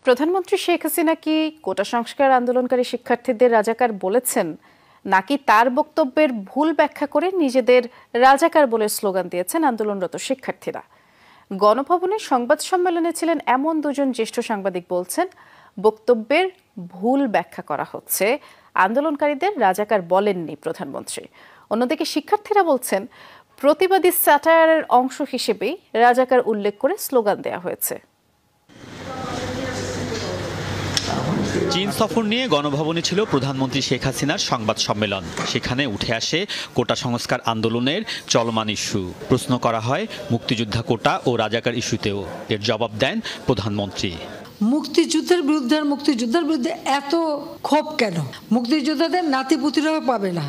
প্রধানমন্ত্রী শেখ হাসিনা কি কোটা সংস্কার আন্দোলনকারী শিক্ষার্থীদের রাজাকার বলেছেন, নাকি তার বক্তব্যের ভুল ব্যাখ্যা করে নিজেদের রাজাকার বলে স্লোগান দিয়েছেন আন্দোলনরত শিক্ষার্থীরা? গণভবনে সংবাদ সম্মেলনে ছিলেন এমন দুজন জ্যেষ্ঠ সাংবাদিক বলছেন, বক্তব্যের ভুল ব্যাখ্যা করা হচ্ছে, আন্দোলনকারীদের রাজাকার বলেননি প্রধানমন্ত্রী। অন্যদিকে শিক্ষার্থীরা বলছেন, প্রতিবাদী স্যাটায়ারের অংশ হিসেবেই রাজাকার উল্লেখ করে স্লোগান দেওয়া হয়েছে। চীন সফর নিয়ে গণভবনে ছিল প্রধানমন্ত্রী শেখ হাসিনার সংবাদ সম্মেলন। সেখানে উঠে আসে কোটা সংস্কার আন্দোলনের চলমান ইস্যু। প্রশ্ন করা হয় মুক্তিযোদ্ধা কোটা ও রাজাকার ইস্যুতেও। এর জবাব দেন প্রধানমন্ত্রী। মুক্তিযুদ্ধের বিরুদ্ধে এত ক্ষোভ কেন? মুক্তিযোদ্ধাদের নাতিপুতিরাও পাবে না,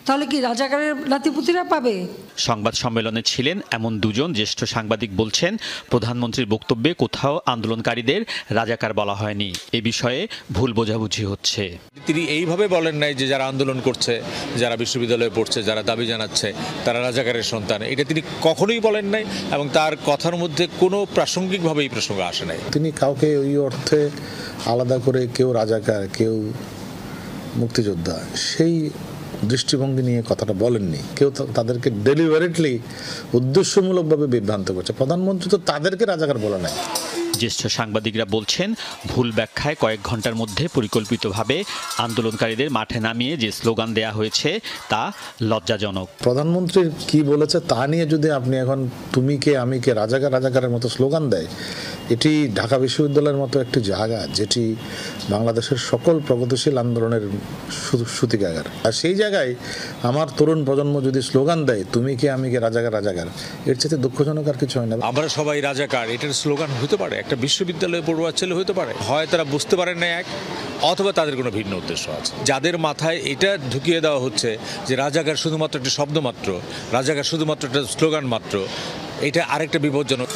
তাহলে কি রাজাকারের নাতিপুতিরা পাবে? সংবাদ সম্মেলনে ছিলেন এমন দুজন জ্যেষ্ঠ সাংবাদিক বলছেন, প্রধানমন্ত্রীর বক্তব্যে কোথাও আন্দোলনকারীদের রাজাকার বলা হয়নি। এ বিষয়ে ভুল বোঝাবুঝি হচ্ছে। তিনি এইভাবে বলেন নাই যে যারা আন্দোলন করছে, যারা বিশ্ববিদ্যালয়ে পড়ছে, যারা দাবি জানাচ্ছে তারা রাজাকারের সন্তান, এটা তিনি কখনোই বলেন নাই এবং তার কথার মধ্যে কোনো প্রাসঙ্গিকভাবে এই প্রসঙ্গ আসে নাই। তিনি কাউকে ওই অর্থে আলাদা করে কেউ রাজাকার কেউ মুক্তিযোদ্ধা সেই দৃষ্টিভঙ্গি নিয়ে কথাটা বলেননি। কেউ তাদেরকে ডেলিভারেটলি উদ্দেশ্যমূলকভাবে বিভ্রান্ত করছে। প্রধানমন্ত্রী তো তাদেরকে রাজাকার বলে নাই। জ্যেষ্ঠ সাংবাদিকরা বলছেন, ভুল ব্যাখ্যায় কয়েক ঘন্টার মধ্যে পরিকল্পিতভাবে আন্দোলনকারীদের মাঠে নামিয়ে যে স্লোগান দেয়া হয়েছে তা লজ্জাজনক। প্রধানমন্ত্রী কি বলেছে তা নিয়ে যদি আপনি এখন তুমি কে আমি কে রাজাকারের মতো স্লোগান দেয়, এটি ঢাকা বিশ্ববিদ্যালয়ের মতো একটি জায়গা যেটি বাংলাদেশের সকল প্রগতিশীল আন্দোলনের সূতিকাগার। আর সেই জায়গায় আমার তরুণ প্রজন্ম যদি স্লোগান দেয় তুমি কে আমি কে রাজাকার, এর চেয়ে দুঃখজনক আর কিছু হয় না। আমরা সবাই রাজাকার, এটার স্লোগান হতে পারে, একটা বিশ্ববিদ্যালয়ে পড়ুয়া ছেলে হতে পারে। হয় তারা বুঝতে পারেন না এক, অথবা তাদের কোনো ভিন্ন উদ্দেশ্য আছে। যাদের মাথায় এটা ঢুকিয়ে দেওয়া হচ্ছে যে রাজাকার শুধুমাত্র একটা শব্দ মাত্র, রাজাকার শুধুমাত্র একটা স্লোগান মাত্র, এটা আরেকটা বিপজ্জনক।